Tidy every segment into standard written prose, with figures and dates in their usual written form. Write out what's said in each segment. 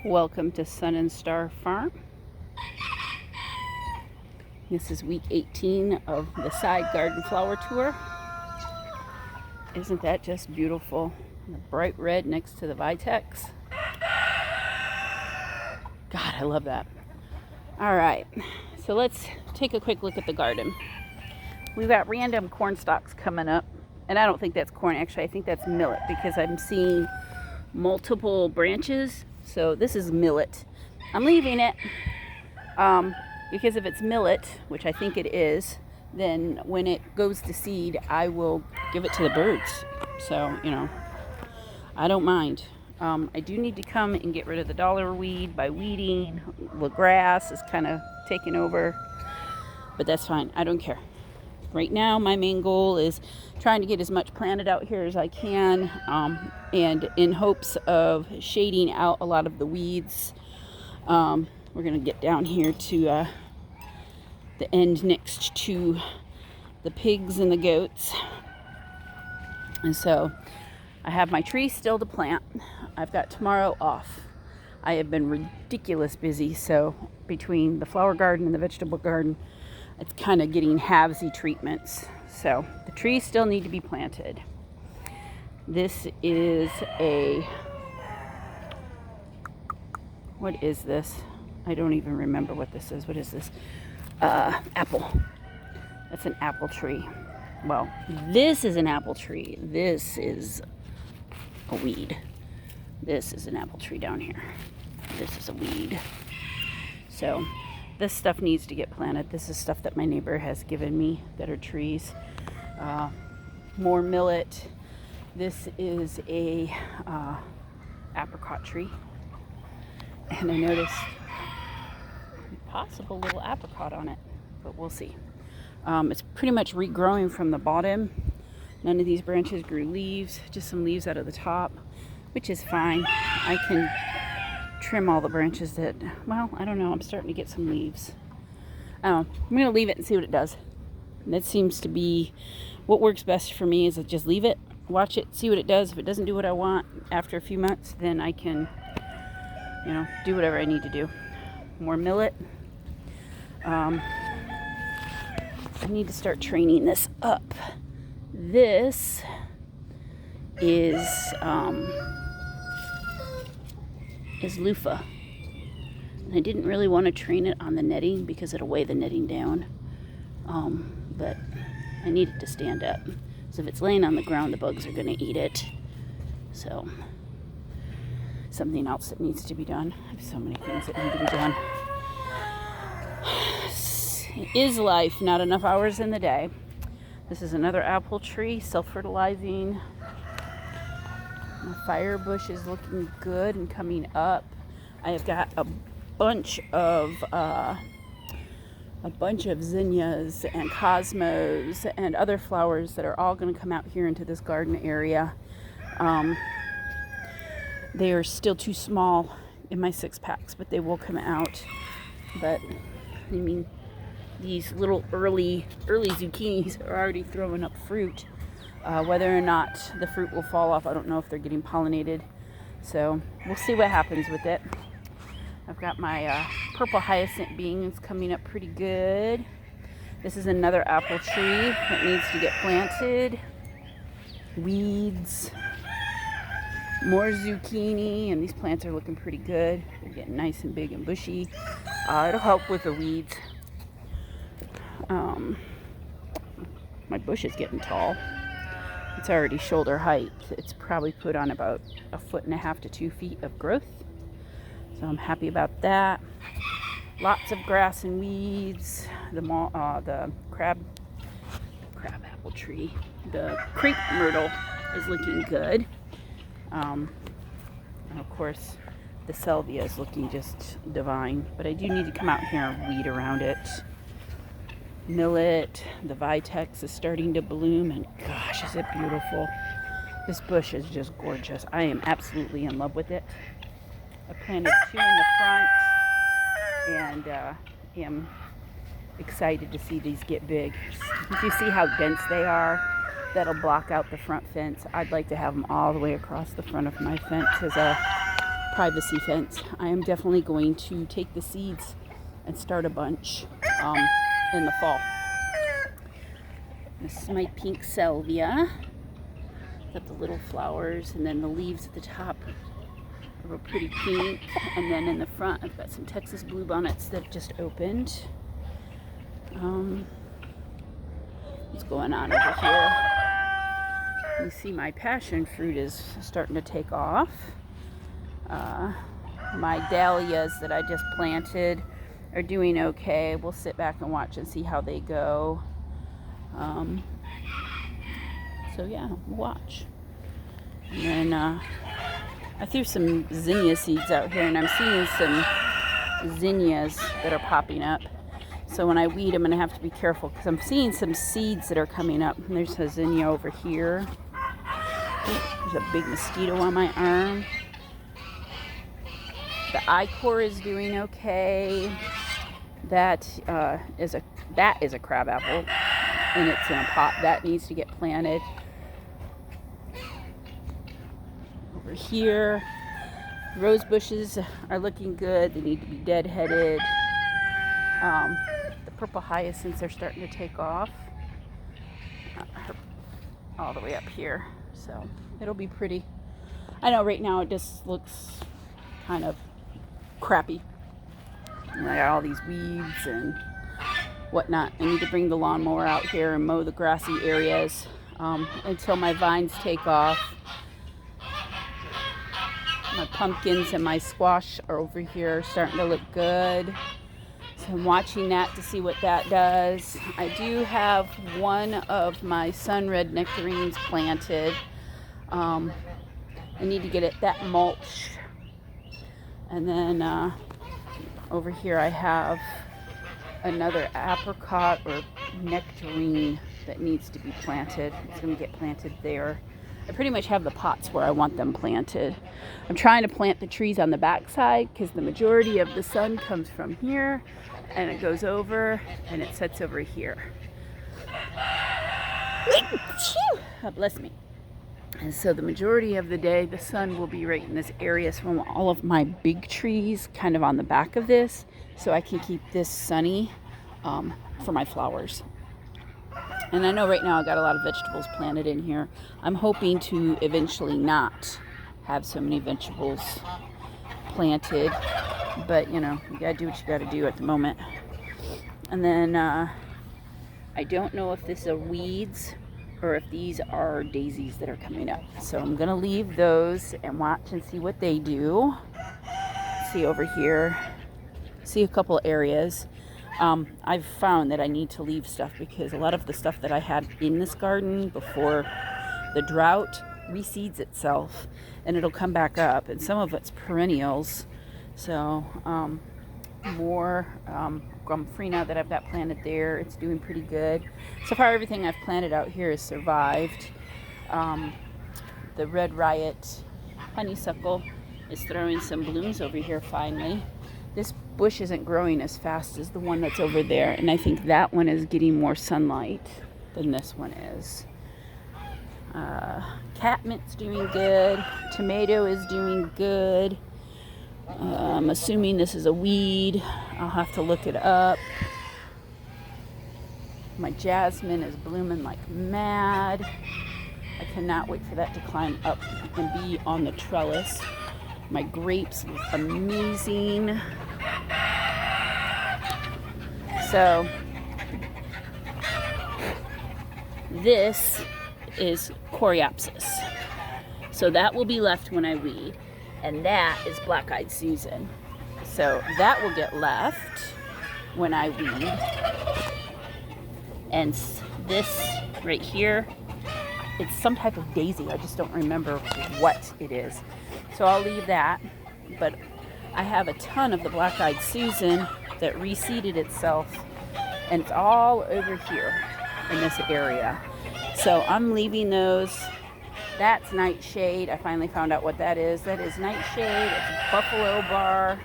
Welcome to Sun and Star Farm. This is week 18 of the side garden flower tour. Isn't that just beautiful? The bright red next to the Vitex. God, I love that. All right, so let's take a quick look at the garden. We've got random corn stalks coming up, and I don't think that's corn. Actually, I think that's millet because I'm seeing multiple branches. So this is millet. I'm leaving it because if it's millet, which I think it is, then when it goes to seed, I will give it to the birds. So, I don't mind. I do need to come and get rid of the dollar weed by weeding. The grass is kind of taking over, but that's fine. I don't care. Right now, my main goal is trying to get as much planted out here as I can, and in hopes of shading out a lot of the weeds. We're going to get down here to the end next to the pigs and the goats. And so I have my tree still to plant. I've got tomorrow off. I have been ridiculous busy, so between the flower garden and the vegetable garden, it's kind of getting halvesy treatments. So the trees still need to be planted. This is what is this? I don't even remember what this is. What is this? Apple. That's an apple tree. Well, this is an apple tree. This is a weed. This is an apple tree down here. This is a weed. So this stuff needs to get planted. This is stuff that my neighbor has given me that are trees. More millet. This is a apricot tree. And I noticed a possible little apricot on it, but we'll see. It's pretty much regrowing from the bottom. None of these branches grew leaves, just some leaves out of the top, which is fine. I can trim all the branches that, well, I don't know, I'm starting to get some leaves. I'm going to leave it and see what it does. And that seems to be what works best for me, is to just leave it, watch it, see what it does. If it doesn't do what I want after a few months, then I can, do whatever I need to do. More millet. I need to start training this up. This is loofah. And I didn't really want to train it on the netting because it'll weigh the netting down. But I need it to stand up. So if it's laying on the ground, the bugs are going to eat it. So something else that needs to be done. I have so many things that need to be done. Is life, not enough hours in the day. This is another apple tree, self-fertilizing. My fire bush is looking good and coming up. I have got a bunch of zinnias and cosmos and other flowers that are all going to come out here into this garden area. They are still too small in my 6-packs, but they will come out. But I mean, these little early zucchinis are already throwing up fruit. Whether or not the fruit will fall off, I don't know if they're getting pollinated. So we'll see what happens with it. I've got my purple hyacinth beans coming up pretty good. This is another apple tree that needs to get planted. Weeds. More zucchini, and these plants are looking pretty good. They're getting nice and big and bushy. It'll help with the weeds. My bush is getting tall. It's already shoulder height. It's probably put on about 1.5 to 2 feet of growth. So I'm happy about that. Lots of grass and weeds. The crab apple tree. The crepe myrtle is looking good. And of course, the salvia is looking just divine. But I do need to come out here and weed around it. Millet, the Vitex is starting to bloom, and gosh, is it beautiful. This bush is just gorgeous. I am absolutely in love with it. I planted 2 in the front, and am excited to see these get big. If you see how dense they are, that'll block out the front fence. I'd like to have them all the way across the front of my fence as a privacy fence. I am definitely going to take the seeds and start a bunch in the fall. This is my pink salvia. Got the little flowers, and then the leaves at the top are real pretty pink. And then in the front, I've got some Texas bluebonnets that just opened. What's going on over here? You see my passion fruit is starting to take off. My dahlias that I just planted are doing okay. We'll sit back and watch and see how they go. So yeah, we'll watch. And then I threw some zinnia seeds out here, and I'm seeing some zinnias that are popping up. So when I weed, I'm going to have to be careful because I'm seeing some seeds that are coming up. And there's a zinnia over here. There's a big mosquito on my arm. The ichor is doing okay. That is a crab apple, and it's in a pot. That needs to get planted. Over here, rose bushes are looking good. They need to be deadheaded. The purple hyacinths are starting to take off all the way up here, so it'll be pretty. I know right now it just looks kind of crappy. And I got all these weeds and whatnot. I need to bring the lawnmower out here and mow the grassy areas until my vines take off. My pumpkins and my squash are over here starting to look good. So I'm watching that to see what that does. I do have one of my sun-red nectarines planted. I need to get that mulched. And then over here I have another apricot or nectarine that needs to be planted. It's going to get planted there. I pretty much have the pots where I want them planted. I'm trying to plant the trees on the back side because the majority of the sun comes from here and it goes over and it sets over here. God bless me. And so the majority of the day the sun will be right in this area, so I want all of my big trees kind of on the back of this so I can keep this sunny for my flowers. And I know right now I got a lot of vegetables planted in here. I'm hoping to eventually not have so many vegetables planted, but you know, you gotta do what you gotta do at the moment. And then I don't know if this are weeds or if these are daisies that are coming up. So I'm gonna leave those and watch and see what they do. See over here, see a couple areas. I've found that I need to leave stuff because a lot of the stuff that I had in this garden before the drought reseeds itself and it'll come back up, and some of it's perennials. So more Gomfrina that I've got planted there, it's doing pretty good. So far everything I've planted out here has survived. The red riot honeysuckle is throwing some blooms over here finally. This bush isn't growing as fast as the one that's over there, and I think that one is getting more sunlight than this one is. Catmint's doing good. Tomato is doing good. I'm assuming this is a weed. I'll have to look it up. My jasmine is blooming like mad. I cannot wait for that to climb up and be on the trellis. My grapes look amazing. So this is Coreopsis. So that will be left when I weed. And that is Black-Eyed Susan. So that will get left when I weed. And this right here, it's some type of daisy. I just don't remember what it is. So I'll leave that. But I have a ton of the Black-Eyed Susan that reseeded itself. And it's all over here in this area. So I'm leaving those. That's nightshade. I finally found out what that is. That is nightshade. It's a buffalo bar.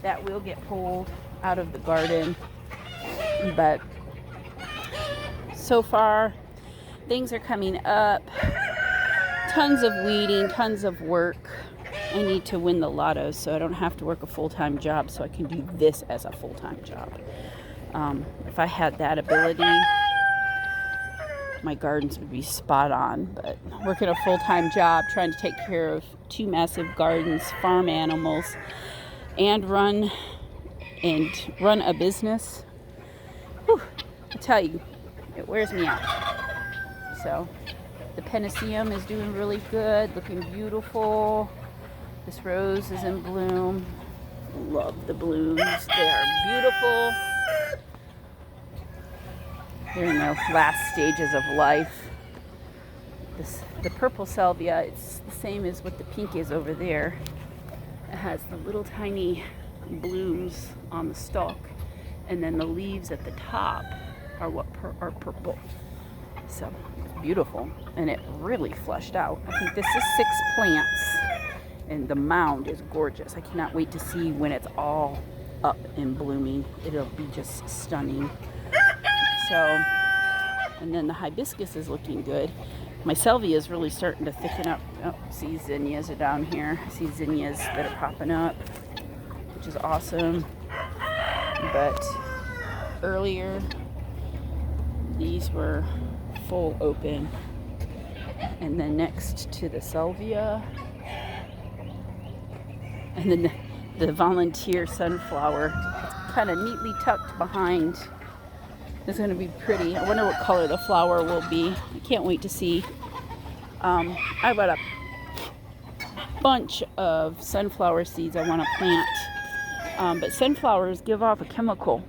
That will get pulled out of the garden. But so far, things are coming up. Tons of weeding, tons of work. I need to win the lotto so I don't have to work a full-time job, so I can do this as a full-time job. If I had that ability, my gardens would be spot on. But working a full-time job, trying to take care of 2 massive gardens, farm animals, and run a business, whew, I tell you, it wears me out. So the Panaceum is doing really good, looking beautiful. This rose is in bloom. Love the blooms. They are beautiful. They're in their last stages of life. The purple salvia, it's the same as what the pink is over there. It has the little tiny blooms on the stalk, and then the leaves at the top are what are purple. So it's beautiful, and it really flushed out. I think this is 6 plants, and the mound is gorgeous. I cannot wait to see when it's all up and blooming. It'll be just stunning. So, and then the hibiscus is looking good. My salvia is really starting to thicken up. Oh, see, zinnias are down here. I see zinnias that are popping up, which is awesome. But earlier, these were full open. And then next to the salvia, and then the volunteer sunflower, it's kind of neatly tucked behind. It's going to be pretty. I wonder what color the flower will be. I can't wait to see. I bought a bunch of sunflower seeds I want to plant. But sunflowers give off a chemical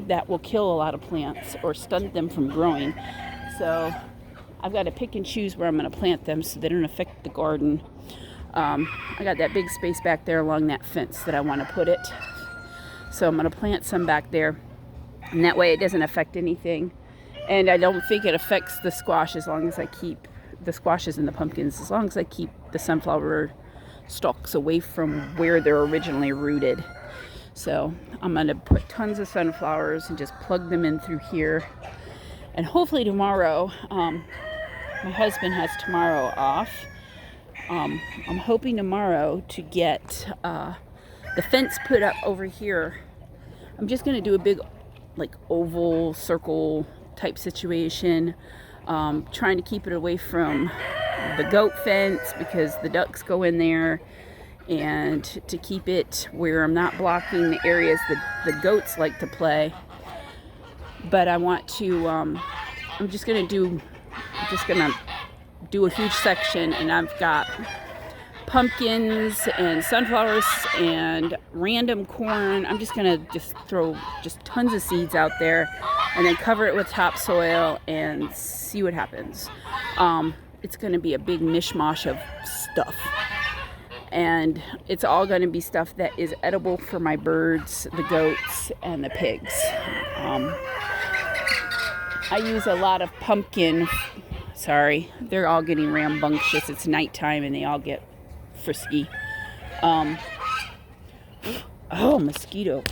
that will kill a lot of plants or stunt them from growing. So I've got to pick and choose where I'm going to plant them so they don't affect the garden. I got that big space back there along that fence that I want to put it. So I'm going to plant some back there. And that way it doesn't affect anything. And I don't think it affects the squash as long as I keep the squashes and the pumpkins, as long as I keep the sunflower stalks away from where they're originally rooted. So I'm going to put tons of sunflowers and just plug them in through here. And hopefully tomorrow, my husband has tomorrow off. I'm hoping tomorrow to get the fence put up over here. I'm just going to do a big oval circle type situation, trying to keep it away from the goat fence because the ducks go in there, and to keep it where I'm not blocking the areas that the goats like to play. But I want to I'm just gonna do a huge section, and I've got pumpkins and sunflowers and random corn. I'm just gonna throw tons of seeds out there and then cover it with topsoil and see what happens. It's gonna be a big mishmash of stuff, and it's all gonna be stuff that is edible for my birds, the goats, and the pigs. I use a lot of pumpkin. Sorry, they're all getting rambunctious. It's nighttime and they all get frisky. Oh, mosquito.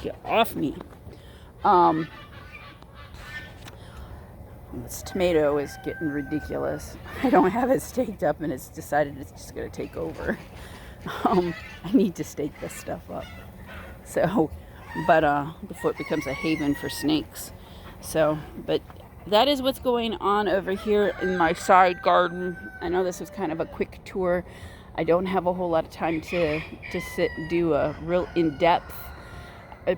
Get off me. This tomato is getting ridiculous. I don't have it staked up and it's decided it's just going to take over. I need to stake this stuff up. So, but before it becomes a haven for snakes. So, but that is what's going on over here in my side garden. I know this was kind of a quick tour. I don't have a whole lot of time to sit and do a real in-depth.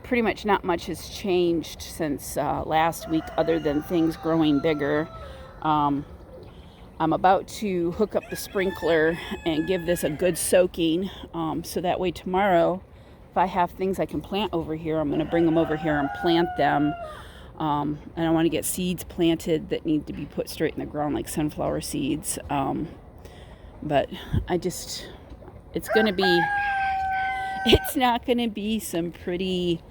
Pretty much not much has changed since last week other than things growing bigger. I'm about to hook up the sprinkler and give this a good soaking, so that way tomorrow, if I have things I can plant over here, I'm going to bring them over here and plant them. And I want to get seeds planted that need to be put straight in the ground, like sunflower seeds. But it's not going to be some pretty,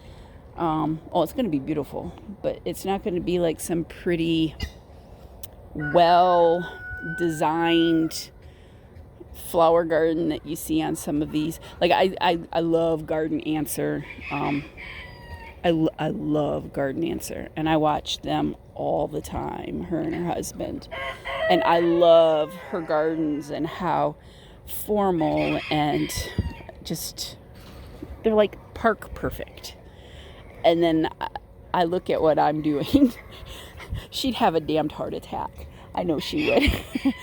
it's going to be beautiful, but it's not going to be like some pretty well-designed flower garden that you see on some of these. Like, I love Garden Answer. I love Garden Answer, and I watch them all the time, her and her husband. And I love her gardens and how formal and just, they're like park perfect. And then I look at what I'm doing. She'd have a damned heart attack. I know she would.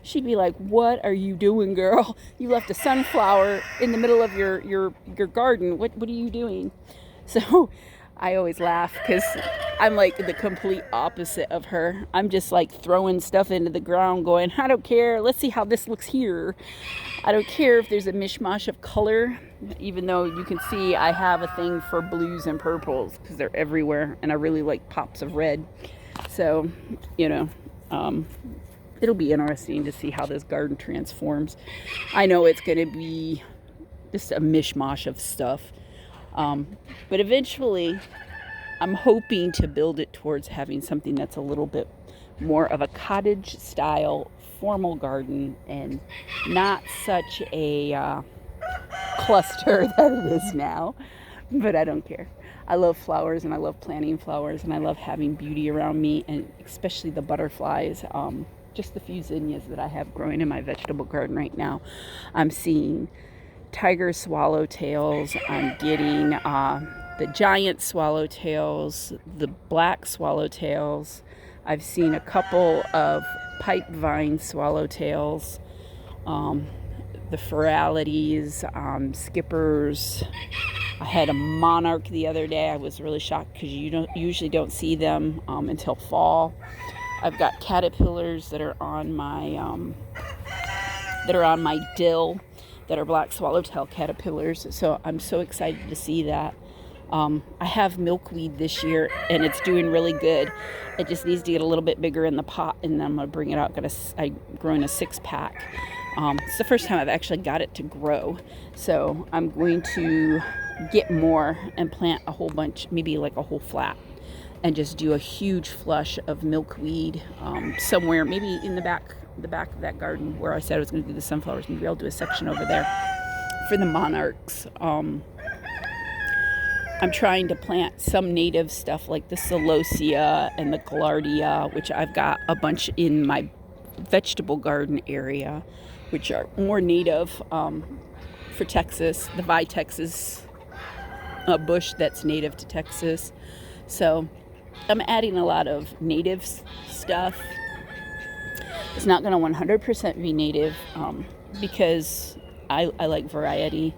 She'd be like, "What are you doing, girl? You left a sunflower in the middle of your garden. What are you doing?" So I always laugh because I'm like the complete opposite of her. I'm just like throwing stuff into the ground going, "I don't care. Let's see how this looks here." I don't care if there's a mishmash of color, even though you can see I have a thing for blues and purples because they're everywhere, and I really like pops of red. So, it'll be interesting to see how this garden transforms. I know it's going to be just a mishmash of stuff. But eventually, I'm hoping to build it towards having something that's a little bit more of a cottage style formal garden and not such a cluster that it is now. But I don't care. I love flowers, and I love planting flowers, and I love having beauty around me, and especially the butterflies. Just the few zinnias that I have growing in my vegetable garden right now. I'm seeing tiger swallowtails. I'm getting the giant swallowtails, the black swallowtails. I've seen a couple of pipe vine swallowtails, the phoralities, skippers. I had a monarch the other day. I was really shocked because you usually don't see them until fall. I've got caterpillars that are on my dill, that are black swallowtail caterpillars. So I'm so excited to see that. I have milkweed this year, and it's doing really good. It just needs to get a little bit bigger in the pot, and then I'm gonna bring it out. I'm growing a 6-pack. It's the first time I've actually got it to grow. So I'm going to get more and plant a whole bunch, maybe like a whole flat, and just do a huge flush of milkweed somewhere, maybe in the back of that garden where I said I was going to do the sunflowers. Maybe I'll do a section over there for the monarchs. I'm trying to plant some native stuff like the celosia and the gaillardia, which I've got a bunch in my vegetable garden area, which are more native for Texas. The Vitex's a bush that's native to Texas. So I'm adding a lot of native stuff. It's not going to 100% be native because I like variety.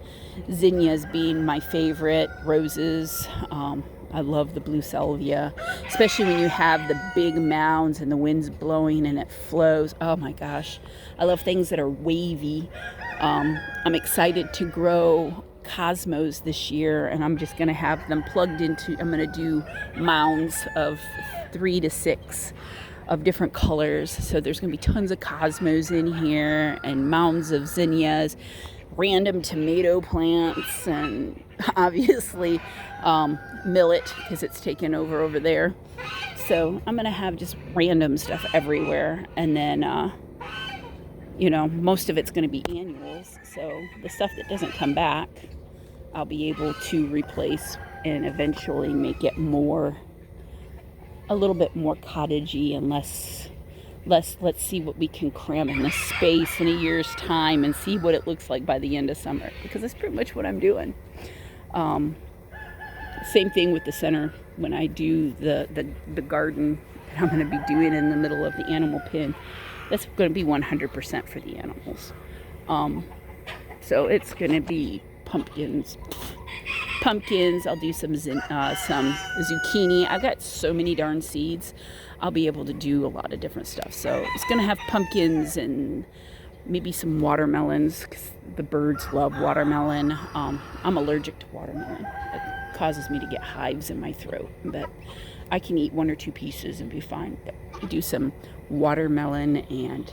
Zinnias being my favorite, roses. I love the blue salvia, especially when you have the big mounds and the wind's blowing and it flows. Oh my gosh. I love things that are wavy. I'm excited to grow cosmos this year, and I'm just going to have them plugged into, I'm going to do mounds of 3 to 6 of different colors. So there's going to be tons of cosmos in here, and mounds of zinnias, random tomato plants, and obviously millet because it's taken over there. So I'm going to have just random stuff everywhere, and then most of it's going to be annuals. So the stuff that doesn't come back, I'll be able to replace and eventually make it a little bit more cottagey and less, let's see what we can cram in the space in a year's time and see what it looks like by the end of summer, because that's pretty much what I'm doing. Same thing with the center when I do the garden that I'm going to be doing in the middle of the animal pen. That's going to be 100% for the animals. So it's going to be pumpkins. I'll do some zucchini. I've got so many darn seeds. I'll be able to do a lot of different stuff. So it's going to have pumpkins and maybe some watermelons, because the birds love watermelon. I'm allergic to watermelon. It causes me to get hives in my throat, but I can eat 1 or 2 pieces and be fine. But I do some watermelon and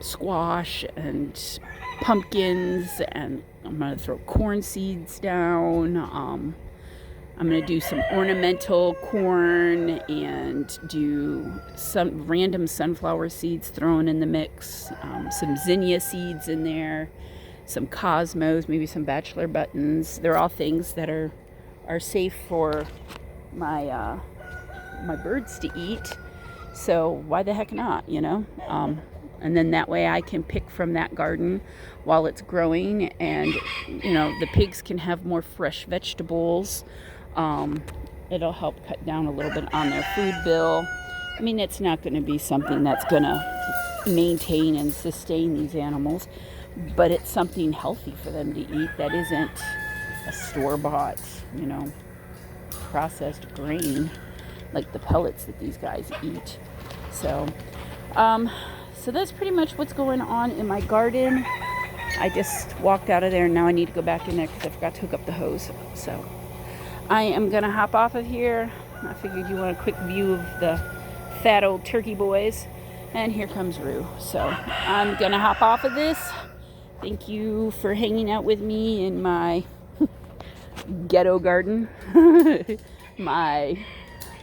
squash and pumpkins, and I'm going to throw corn seeds down. I'm going to do some ornamental corn and do some random sunflower seeds thrown in the mix, some zinnia seeds in there, some cosmos, maybe some bachelor buttons. They're all things that are safe for my birds to eat. So why the heck not, And then that way I can pick from that garden while it's growing, and the pigs can have more fresh vegetables. It'll help cut down a little bit on their food bill. I mean, it's not going to be something that's going to maintain and sustain these animals, but it's something healthy for them to eat that isn't a store-bought, processed grain like the pellets that these guys eat. So that's pretty much what's going on in my garden. I just walked out of there, and now I need to go back in there because I forgot to hook up the hose. So I am going to hop off of here. I figured you want a quick view of the fat old turkey boys. And here comes Rue. So I'm going to hop off of this. Thank you for hanging out with me in my ghetto garden. My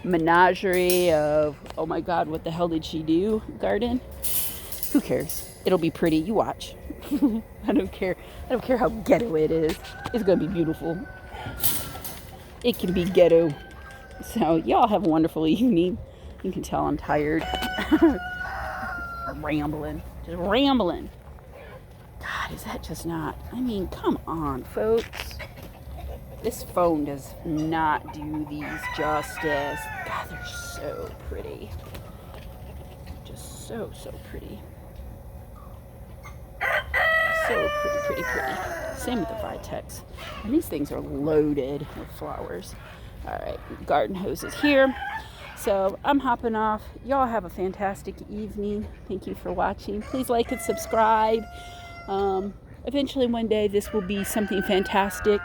menagerie of, oh my God, what the hell did she do garden? Who cares? It'll be pretty. You watch. I don't care. I don't care how ghetto it is. It's going to be beautiful. It can be ghetto. So y'all have a wonderful evening. You can tell I'm tired. Rambling. Just rambling. God, is that just not... I mean, come on, folks. This phone does not do these justice. God, they're so pretty. Just so pretty. So pretty. Same with the Vitex. And these things are loaded with flowers. All right, garden hose is here. So I'm hopping off. Y'all have a fantastic evening. Thank you for watching. Please like and subscribe. Eventually one day this will be something fantastic.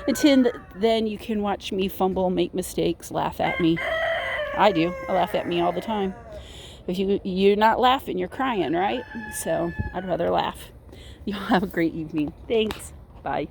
Until then, you can watch me fumble, make mistakes, laugh at me. I do. I laugh at me all the time. If you're not laughing, you're crying, right? So I'd rather laugh. Y'all have a great evening. Thanks. Bye.